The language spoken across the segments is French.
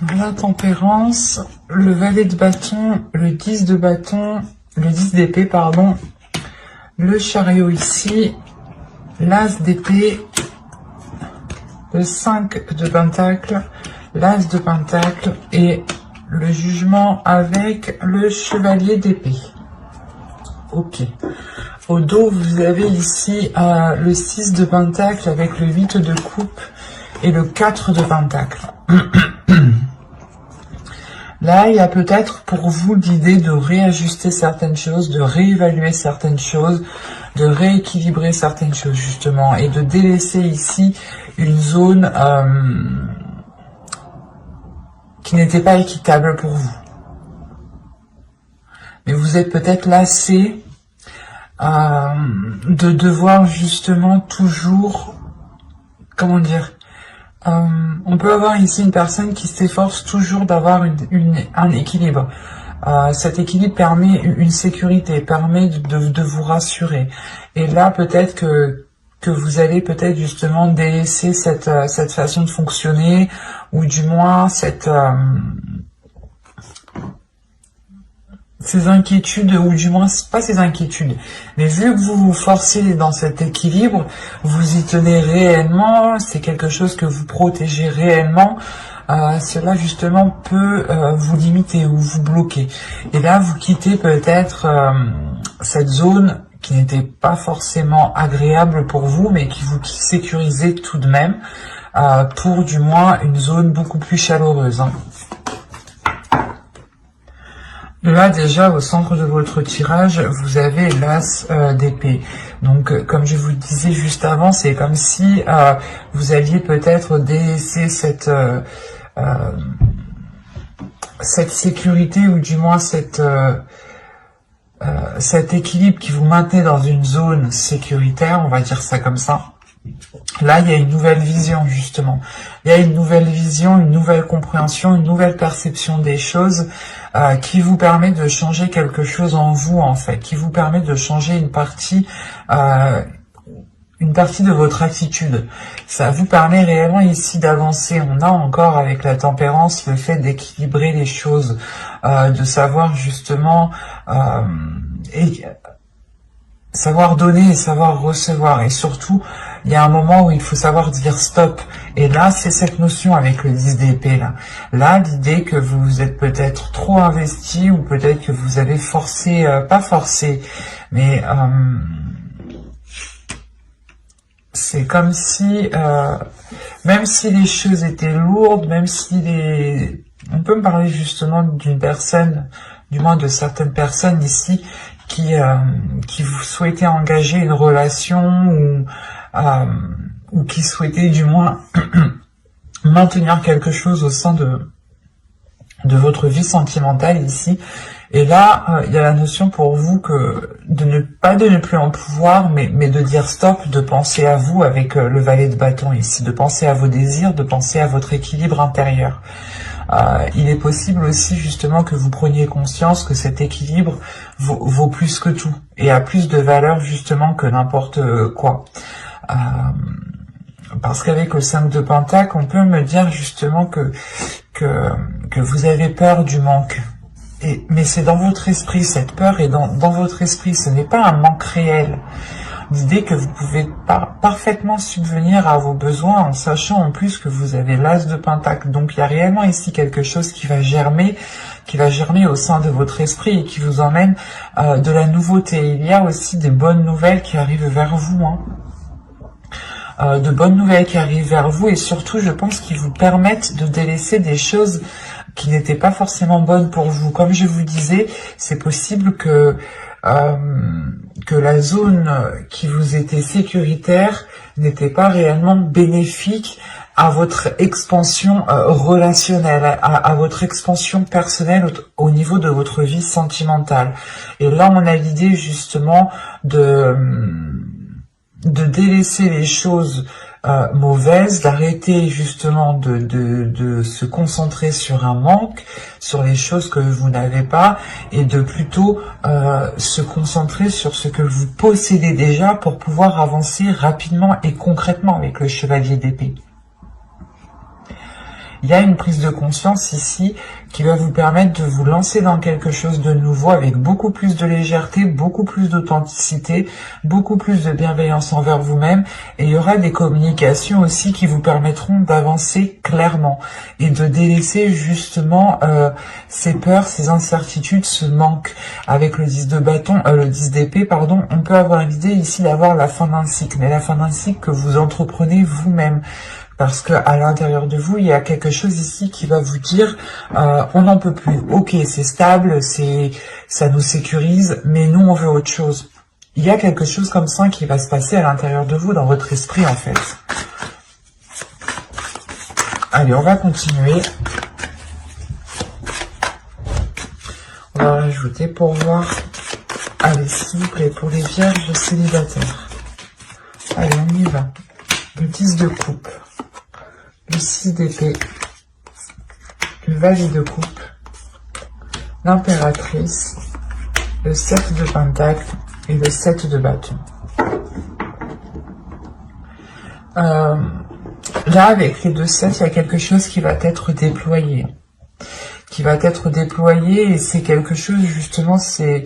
La tempérance, le valet de bâton, le 10 de bâton, le 10 d'épée, pardon, le chariot ici, l'as d'épée, le 5 de pentacle, l'as de pentacle et le jugement avec le chevalier d'épée. Ok. Au dos, vous avez ici le 6 de pentacle avec le 8 de coupe et le 4 de pentacle. Là, il y a peut-être pour vous l'idée de réajuster certaines choses, de réévaluer certaines choses, de rééquilibrer certaines choses justement, et de délaisser ici une zone qui n'était pas équitable pour vous. Mais vous êtes peut-être lassé de devoir justement toujours, comment dire, on peut avoir ici une personne qui s'efforce toujours d'avoir un équilibre. Cet équilibre permet une sécurité, permet de vous rassurer. Et là, peut-être que vous allez peut-être justement délaisser cette façon de fonctionner, ou du moins ces inquiétudes, ou du moins pas ces inquiétudes, mais vu que vous vous forcez dans cet équilibre, vous y tenez réellement, c'est quelque chose que vous protégez réellement, cela justement peut vous limiter ou vous bloquer. Et là, vous quittez peut-être cette zone qui n'était pas forcément agréable pour vous, mais qui vous sécurisait tout de même, pour du moins une zone beaucoup plus chaleureuse, hein. Là, déjà, au centre de votre tirage, vous avez l'as d'épée. Donc, comme je vous le disais juste avant, c'est comme si vous aviez peut-être délaissé cette sécurité, ou du moins cet équilibre qui vous maintenait dans une zone sécuritaire, on va dire ça comme ça. Là, il y a une nouvelle vision, justement. Il y a une nouvelle vision, une nouvelle compréhension, une nouvelle perception des choses qui vous permet de changer quelque chose en vous, en fait, qui vous permet de changer une partie de votre attitude. Ça vous permet réellement ici d'avancer. On a encore avec la tempérance le fait d'équilibrer les choses, de savoir justement savoir donner et savoir recevoir. Et surtout, il y a un moment où il faut savoir dire stop. Et là, c'est cette notion avec le 10 d'épée là. Là, l'idée que vous êtes peut-être trop investi, ou peut-être que vous avez forcé, pas forcé, mais c'est comme si, même si les choses étaient lourdes, même si on peut me parler justement d'une personne, du moins de certaines personnes ici, qui vous souhaitaient engager une relation, ou qui souhaitaient du moins maintenir quelque chose au sein de votre vie sentimentale ici. Et là, il y a la notion pour vous que de ne plus en pouvoir, mais de dire stop, de penser à vous avec le valet de bâton ici, de penser à vos désirs, de penser à votre équilibre intérieur. Il est possible aussi justement que vous preniez conscience que cet équilibre vaut plus que tout, et a plus de valeur justement que n'importe quoi. Parce qu'avec le 5 de pentacle, on peut me dire justement que vous avez peur du manque. Mais c'est dans votre esprit, cette peur est dans votre esprit, ce n'est pas un manque réel. L'idée que vous pouvez parfaitement subvenir à vos besoins en sachant en plus que vous avez l'as de pentacle. Donc il y a réellement ici quelque chose qui va germer au sein de votre esprit et qui vous emmène de la nouveauté. Il y a aussi des bonnes nouvelles qui arrivent vers vous, hein. De bonnes nouvelles qui arrivent vers vous, et surtout je pense qu'ils vous permettent de délaisser des choses qui n'étaient pas forcément bonnes pour vous. Comme je vous disais, c'est possible que la zone qui vous était sécuritaire n'était pas réellement bénéfique à votre expansion relationnelle, à votre expansion personnelle au niveau de votre vie sentimentale. Et là, on a l'idée justement de délaisser les choses mauvaises, d'arrêter justement de se concentrer sur un manque, sur les choses que vous n'avez pas, et de plutôt se concentrer sur ce que vous possédez déjà pour pouvoir avancer rapidement et concrètement avec le chevalier d'épée. Il y a une prise de conscience ici qui va vous permettre de vous lancer dans quelque chose de nouveau avec beaucoup plus de légèreté, beaucoup plus d'authenticité, beaucoup plus de bienveillance envers vous-même. Et il y aura des communications aussi qui vous permettront d'avancer clairement et de délaisser justement ces peurs, ces incertitudes, ce manque. Avec le 10 de bâton, le 10 d'épée, pardon, on peut avoir l'idée ici d'avoir la fin d'un cycle, mais la fin d'un cycle que vous entreprenez vous-même. Parce que à l'intérieur de vous, il y a quelque chose ici qui va vous dire on n'en peut plus. Ok, c'est stable, ça nous sécurise, mais nous on veut autre chose. Il y a quelque chose comme ça qui va se passer à l'intérieur de vous, dans votre esprit en fait. Allez, on va continuer. On va rajouter pour voir. Allez, s'il vous plaît, pour les vierges célibataires. Allez, on y va. Le 10 de coupe. Le 6 d'épée, le valet de coupe, l'impératrice, le 7 de pentacle et le 7 de bâton. Là, avec les deux 7, il y a quelque chose qui va être déployé. Et c'est quelque chose, justement, c'est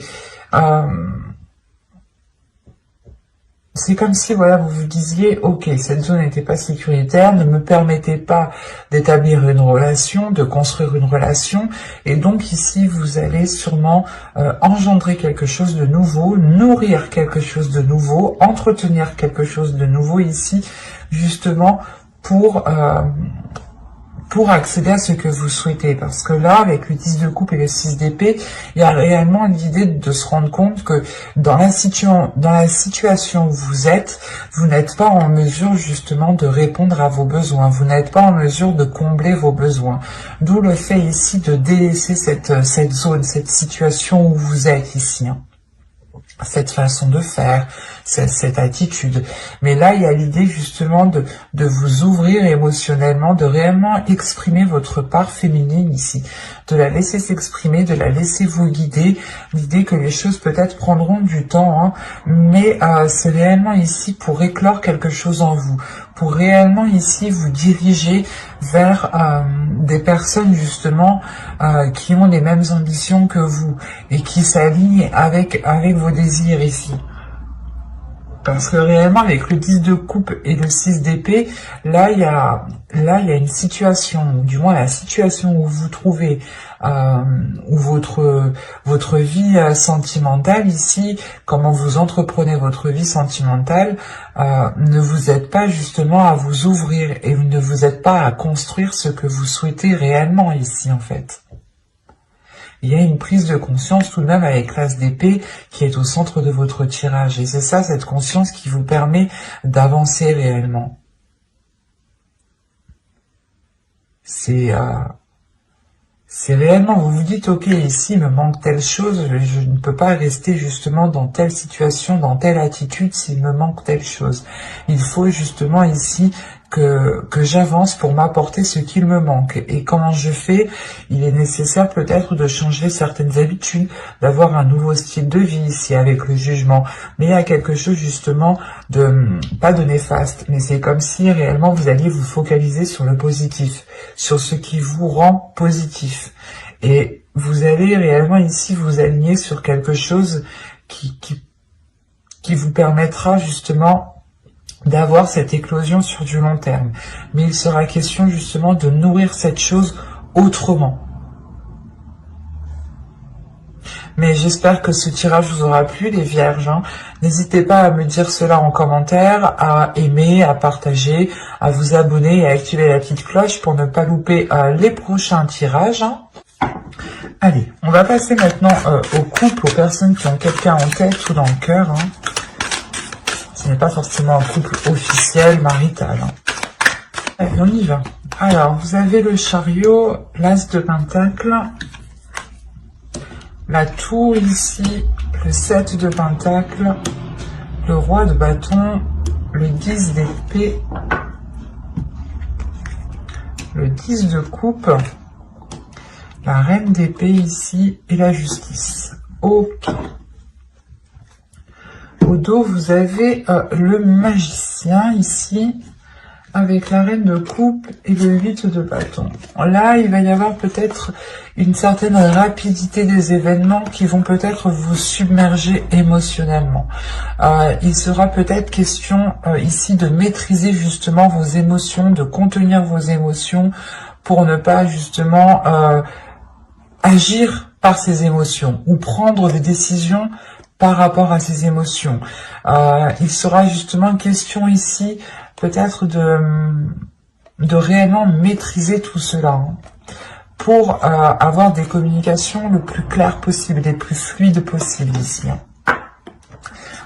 comme si, voilà, vous vous disiez, ok, cette zone n'était pas sécuritaire, ne me permettait pas d'établir une relation, de construire une relation, et donc ici, vous allez sûrement engendrer quelque chose de nouveau, nourrir quelque chose de nouveau, entretenir quelque chose de nouveau ici, justement, pour accéder à ce que vous souhaitez. Parce que là, avec le 10 de coupe et le 6 d'épée, il y a réellement l'idée de se rendre compte que dans la situation où vous êtes, vous n'êtes pas en mesure justement de répondre à vos besoins. Vous n'êtes pas en mesure de combler vos besoins. D'où le fait ici de délaisser cette zone, cette situation où vous êtes ici. Cette façon de faire, cette attitude. Mais là, il y a l'idée justement de vous ouvrir émotionnellement, de réellement exprimer votre part féminine ici, de la laisser s'exprimer, de la laisser vous guider. L'idée que les choses peut-être prendront du temps, hein, mais c'est réellement ici pour éclore quelque chose en vous, pour réellement ici vous diriger vers des personnes justement qui ont les mêmes ambitions que vous et qui s'alignent avec vos désirs ici. Parce que réellement, avec le 10 de coupe et le 6 d'épée, là, il y a une situation, ou du moins la situation où vous vous trouvez, où votre vie sentimentale ici, comment vous entreprenez votre vie sentimentale, ne vous aide pas justement à vous ouvrir et ne vous aide pas à construire ce que vous souhaitez réellement ici, en fait. Il y a une prise de conscience tout de même avec l'as d'épée qui est au centre de votre tirage. Et c'est ça, cette conscience qui vous permet d'avancer réellement. C'est réellement, vous vous dites, ok, ici, il me manque telle chose, je ne peux pas rester justement dans telle situation, dans telle attitude s'il me manque telle chose. Il faut justement ici que j'avance pour m'apporter ce qu'il me manque. Et comment je fais? Il est nécessaire peut-être de changer certaines habitudes, d'avoir un nouveau style de vie ici avec le jugement. Mais il y a quelque chose justement pas de néfaste, mais c'est comme si réellement vous alliez vous focaliser sur le positif, sur ce qui vous rend positif. Et vous allez réellement ici vous aligner sur quelque chose qui vous permettra justement d'avoir cette éclosion sur du long terme. Mais il sera question justement de nourrir cette chose autrement. Mais j'espère que ce tirage vous aura plu, les vierges. N'hésitez pas à me dire cela en commentaire, à aimer, à partager, à vous abonner et à activer la petite cloche pour ne pas louper les prochains tirages. Allez, on va passer maintenant au couple, aux personnes qui ont quelqu'un en tête ou dans le cœur. Ce n'est pas forcément un couple officiel, marital. Allez, on y va. Alors, vous avez le chariot, l'as de pentacle, la tour ici, le 7 de pentacle, le roi de bâton, le 10 d'épée, le 10 de coupe, la reine d'épée ici et la justice. Ok. Au dos, vous avez le magicien ici, avec la reine de coupe et le 8 de bâton. Là, il va y avoir peut-être une certaine rapidité des événements qui vont peut-être vous submerger émotionnellement. Il sera peut-être question ici de maîtriser justement vos émotions, de contenir vos émotions pour ne pas justement agir par ces émotions ou prendre des décisions par rapport à ces émotions. Il sera justement question ici peut-être de réellement maîtriser tout cela, hein, pour avoir des communications le plus claires possible, les plus fluides possible ici. Hein.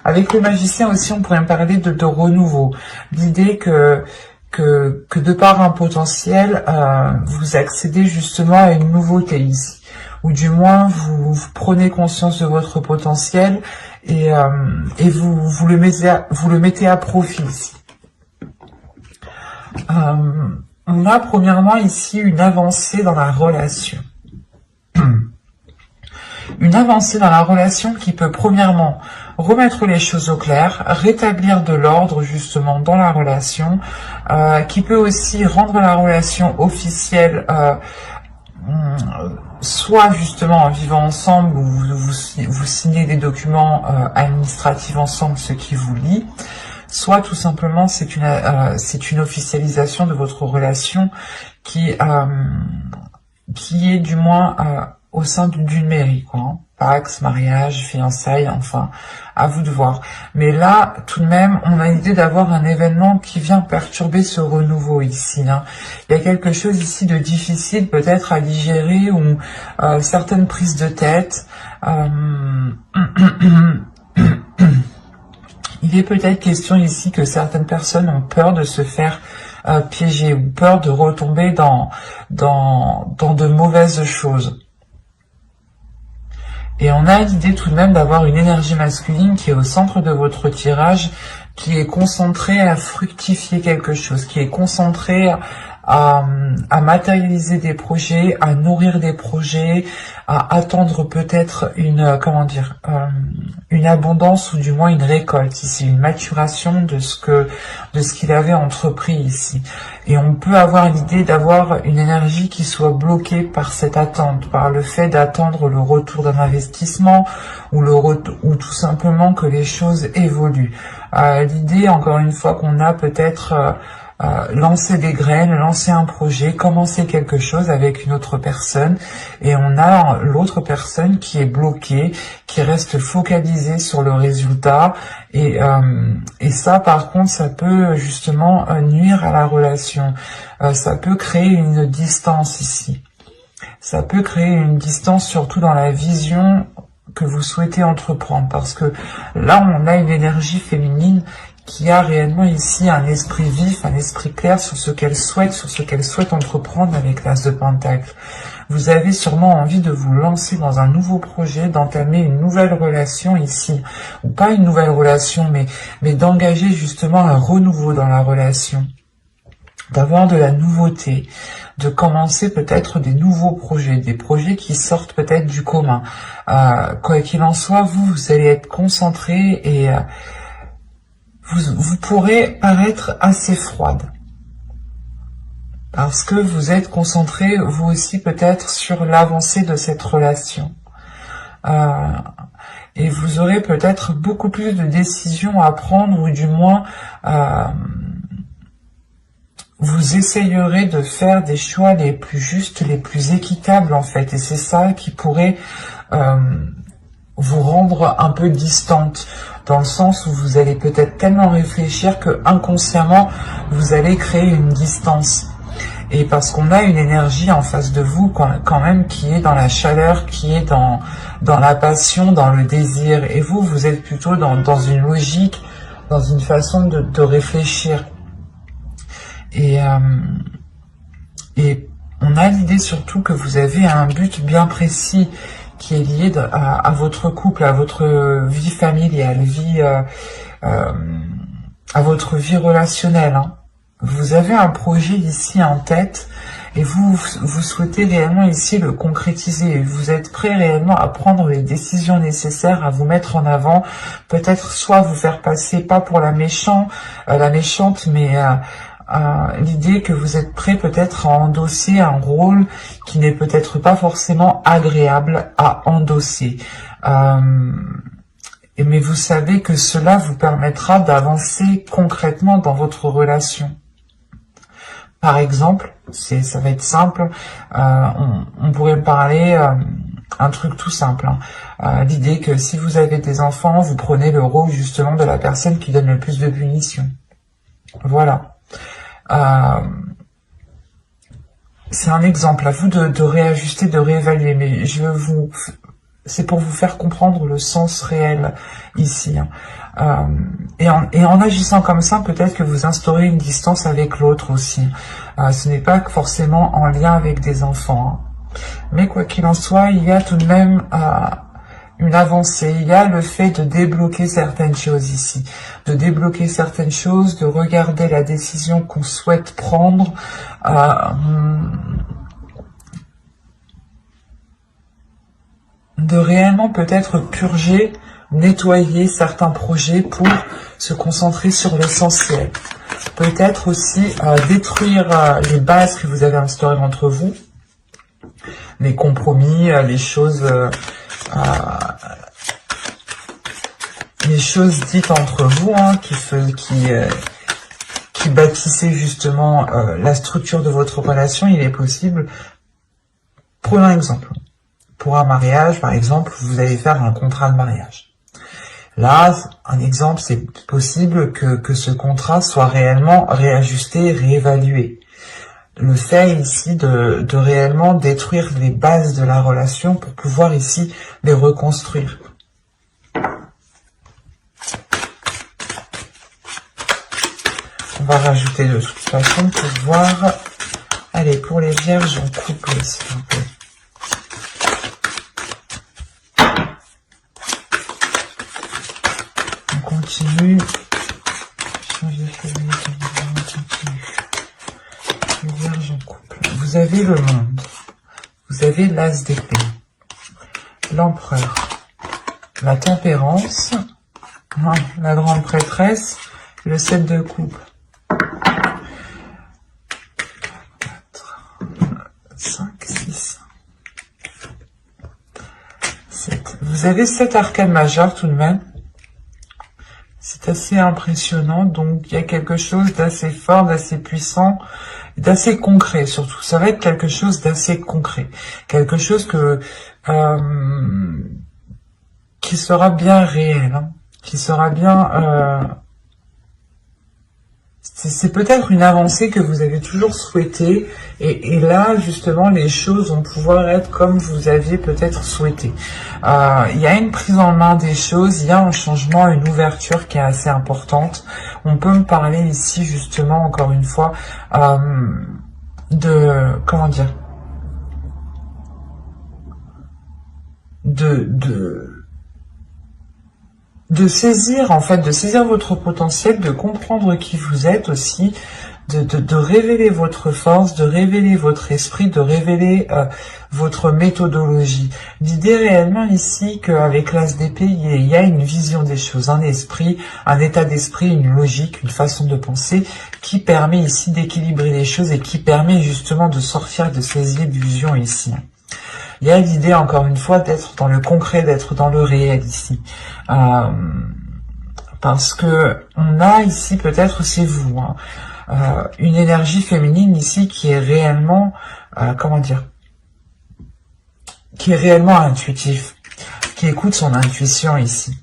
Avec le magicien aussi, on pourrait parler de renouveau. L'idée que de par un potentiel, vous accédez justement à une nouveauté ici. Ou du moins, vous prenez conscience de votre potentiel et vous le mettez à profit ici. On a premièrement ici une avancée dans la relation. Une avancée dans la relation qui peut premièrement remettre les choses au clair, rétablir de l'ordre justement dans la relation, qui peut aussi rendre la relation officielle, soit justement en vivant ensemble, où vous signez des documents administratifs ensemble, ce qui vous lie, soit tout simplement c'est une officialisation de votre relation qui est du moins au sein d'une mairie, quoi, hein. Pax, mariage, fiançailles, enfin, à vous de voir. Mais là, tout de même, on a l'idée d'avoir un événement qui vient perturber ce renouveau ici, hein. Il y a quelque chose ici de difficile peut-être à digérer ou certaines prises de tête. Il est peut-être question ici que certaines personnes ont peur de se faire piéger ou peur de retomber dans de mauvaises choses. Et on a l'idée tout de même d'avoir une énergie masculine qui est au centre de votre tirage, qui est concentrée à fructifier quelque chose, qui est concentrée à matérialiser des projets, à nourrir des projets, à attendre peut-être une abondance ou du moins une récolte ici, une maturation de ce qu'il avait entrepris ici. Et on peut avoir l'idée d'avoir une énergie qui soit bloquée par cette attente, par le fait d'attendre le retour d'un investissement ou tout simplement que les choses évoluent. L'idée, encore une fois, qu'on a peut-être lancer des graines, lancer un projet, commencer quelque chose avec une autre personne, et on a l'autre personne qui est bloquée, qui reste focalisée sur le résultat, et ça par contre ça peut justement nuire à la relation, ça peut créer une distance ici, ça peut créer une distance surtout dans la vision que vous souhaitez entreprendre, parce que là on a une énergie féminine qui a réellement ici un esprit vif, un esprit clair sur ce qu'elle souhaite entreprendre avec l'As de Pentacle. Vous avez sûrement envie de vous lancer dans un nouveau projet, d'entamer une nouvelle relation ici, ou pas une nouvelle relation, mais d'engager justement un renouveau dans la relation, d'avoir de la nouveauté, de commencer peut-être des nouveaux projets, des projets qui sortent peut-être du commun. Quoi qu'il en soit, vous allez être concentré et vous pourrez paraître assez froide, parce que vous êtes concentré, vous aussi peut-être, sur l'avancée de cette relation. Et vous aurez peut-être beaucoup plus de décisions à prendre, ou du moins, vous essayerez de faire des choix les plus justes, les plus équitables en fait. Et c'est ça qui pourrait vous rendre un peu distante, dans le sens où vous allez peut-être tellement réfléchir que inconsciemment vous allez créer une distance. Et parce qu'on a une énergie en face de vous quand même qui est dans la chaleur, qui est dans la passion, dans le désir. Et vous êtes plutôt dans une logique, dans une façon de réfléchir. Et on a l'idée surtout que vous avez un but bien précis qui est lié à votre couple, à votre vie familiale, à votre vie relationnelle, hein. Vous avez un projet ici en tête et vous souhaitez réellement ici le concrétiser. Vous êtes prêt réellement à prendre les décisions nécessaires, à vous mettre en avant, peut-être soit vous faire passer pas pour la méchante, mais l'idée que vous êtes prêt peut-être à endosser un rôle qui n'est peut-être pas forcément agréable à endosser. Mais vous savez que cela vous permettra d'avancer concrètement dans votre relation. Par exemple, ça va être simple, on pourrait parler un truc tout simple. L'idée que si vous avez des enfants, vous prenez le rôle justement de la personne qui donne le plus de punitions. Voilà. C'est un exemple, à vous de réajuster, de réévaluer, mais c'est pour vous faire comprendre le sens réel ici. Et en agissant comme ça, peut-être que vous instaurez une distance avec l'autre aussi. Ce n'est pas forcément en lien avec des enfants. Mais quoi qu'il en soit, il y a tout de même une avancée. Il y a le fait de débloquer certaines choses ici. De débloquer certaines choses, de regarder la décision qu'on souhaite prendre. De réellement peut-être purger, nettoyer certains projets pour se concentrer sur l'essentiel. Peut-être aussi détruire les bases que vous avez instaurées entre vous, les compromis, les choses dites entre vous, qui bâtissaient justement la structure de votre relation. Il est possible, prenons un exemple. Pour un mariage, par exemple, vous allez faire un contrat de mariage. Là, un exemple, c'est possible que ce contrat soit réellement réajusté, réévalué. Le fait ici de réellement détruire les bases de la relation pour pouvoir ici les reconstruire. On va rajouter de toute façon pour voir. Allez, pour les vierges en couple, s'il vous plaît. Continue. Les vierges en couple. Vous avez le monde. Vous avez l'as d'épée. L'empereur. La tempérance. La grande prêtresse. Le 7 de coupe. 4, 5, 6, 7. Vous avez 7 arcanes majeures tout de même. C'est assez impressionnant, donc il y a quelque chose d'assez fort, d'assez puissant, d'assez concret surtout. Ça va être quelque chose d'assez concret, quelque chose qui sera bien réel, qui sera bien... C'est peut-être une avancée que vous avez toujours souhaité, et là, justement, les choses vont pouvoir être comme vous aviez peut-être souhaité. Il y a une prise en main des choses, il y a un changement, une ouverture qui est assez importante. On peut me parler ici, justement, encore une fois, comment dire, de saisir, en fait, de saisir votre potentiel, de comprendre qui vous êtes aussi, de révéler votre force, de révéler votre esprit, de révéler votre méthodologie. L'idée réellement ici qu'avec l'as d'épée, il y a une vision des choses, un esprit, un état d'esprit, une logique, une façon de penser qui permet ici d'équilibrer les choses et qui permet justement de sortir de ces illusions ici. Il y a l'idée, encore une fois, d'être dans le concret, d'être dans le réel ici. Parce que on a ici, peut-être c'est vous, une énergie féminine ici qui est réellement, comment dire, qui est réellement intuitif, qui écoute son intuition ici.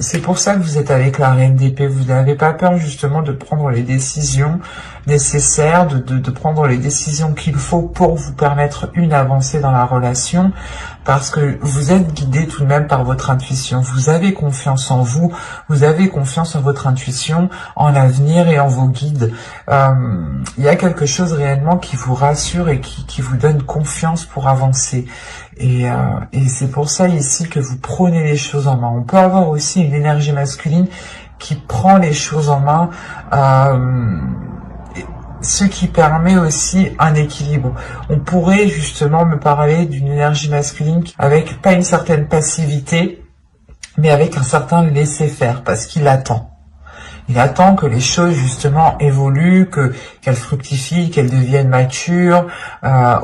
C'est pour ça que vous êtes avec la reine d'épée. Vous n'avez pas peur justement de prendre les décisions nécessaires, de prendre les décisions qu'il faut pour vous permettre une avancée dans la relation, parce que vous êtes guidé tout de même par votre intuition. Vous avez confiance en vous, vous avez confiance en votre intuition, en l'avenir et en vos guides. Il y a quelque chose réellement qui vous rassure et qui vous donne confiance pour avancer. Et c'est pour ça ici que vous prenez les choses en main. On peut avoir aussi une énergie masculine qui prend les choses en main, ce qui permet aussi un équilibre. On pourrait justement me parler d'une énergie masculine avec pas une certaine passivité, mais avec un certain laisser-faire, parce qu'il attend. Il attend que les choses justement évoluent, qu'elles fructifient, qu'elles deviennent matures,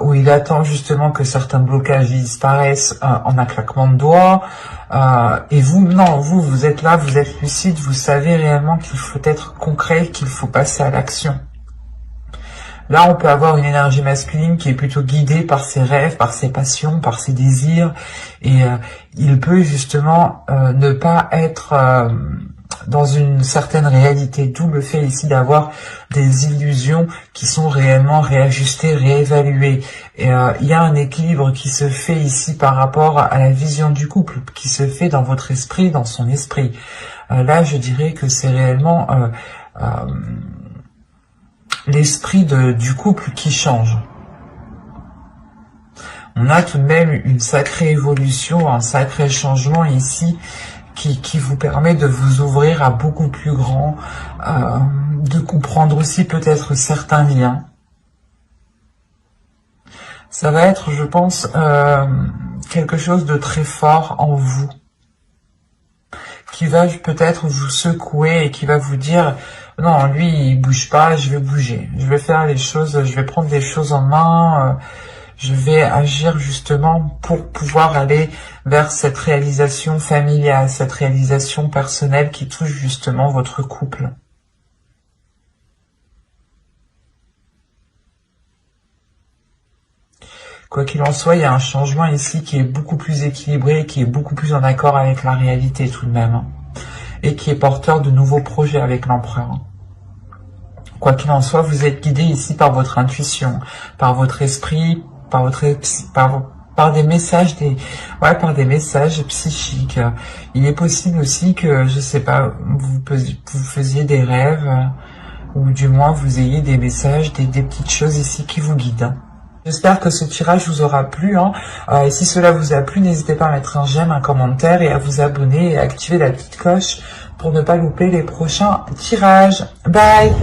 ou il attend justement que certains blocages disparaissent en un claquement de doigts. Et vous, non, vous êtes là, vous êtes lucide, vous savez réellement qu'il faut être concret, qu'il faut passer à l'action. Là, on peut avoir une énergie masculine qui est plutôt guidée par ses rêves, par ses passions, par ses désirs, et il peut justement ne pas être dans une certaine réalité, d'où le fait ici d'avoir des illusions qui sont réellement réajustées, réévaluées. Et il y a un équilibre qui se fait ici par rapport à la vision du couple, qui se fait dans votre esprit, dans son esprit. Là, je dirais que c'est réellement l'esprit du couple qui change. On a tout de même une sacrée évolution, un sacré changement ici qui vous permet de vous ouvrir à beaucoup plus grand, de comprendre aussi peut-être certains liens. Ça va être, je pense, quelque chose de très fort en vous, qui va peut-être vous secouer et qui va vous dire « Non, lui, il bouge pas, je vais bouger. Je vais faire les choses, je vais prendre les choses en main, je vais agir justement pour pouvoir aller vers cette réalisation familiale, cette réalisation personnelle qui touche justement votre couple. » Quoi qu'il en soit, il y a un changement ici qui est beaucoup plus équilibré, qui est beaucoup plus en accord avec la réalité tout de même, et qui est porteur de nouveaux projets avec l'empereur. Quoi qu'il en soit, vous êtes guidé ici par votre intuition, par votre esprit, par des messages, par des messages psychiques. Il est possible aussi que, je sais pas, vous faisiez des rêves, ou du moins vous ayez des messages, des petites choses ici qui vous guident. J'espère que ce tirage vous aura plu. Et si cela vous a plu, n'hésitez pas à mettre un j'aime, un commentaire et à vous abonner et à activer la petite cloche pour ne pas louper les prochains tirages. Bye!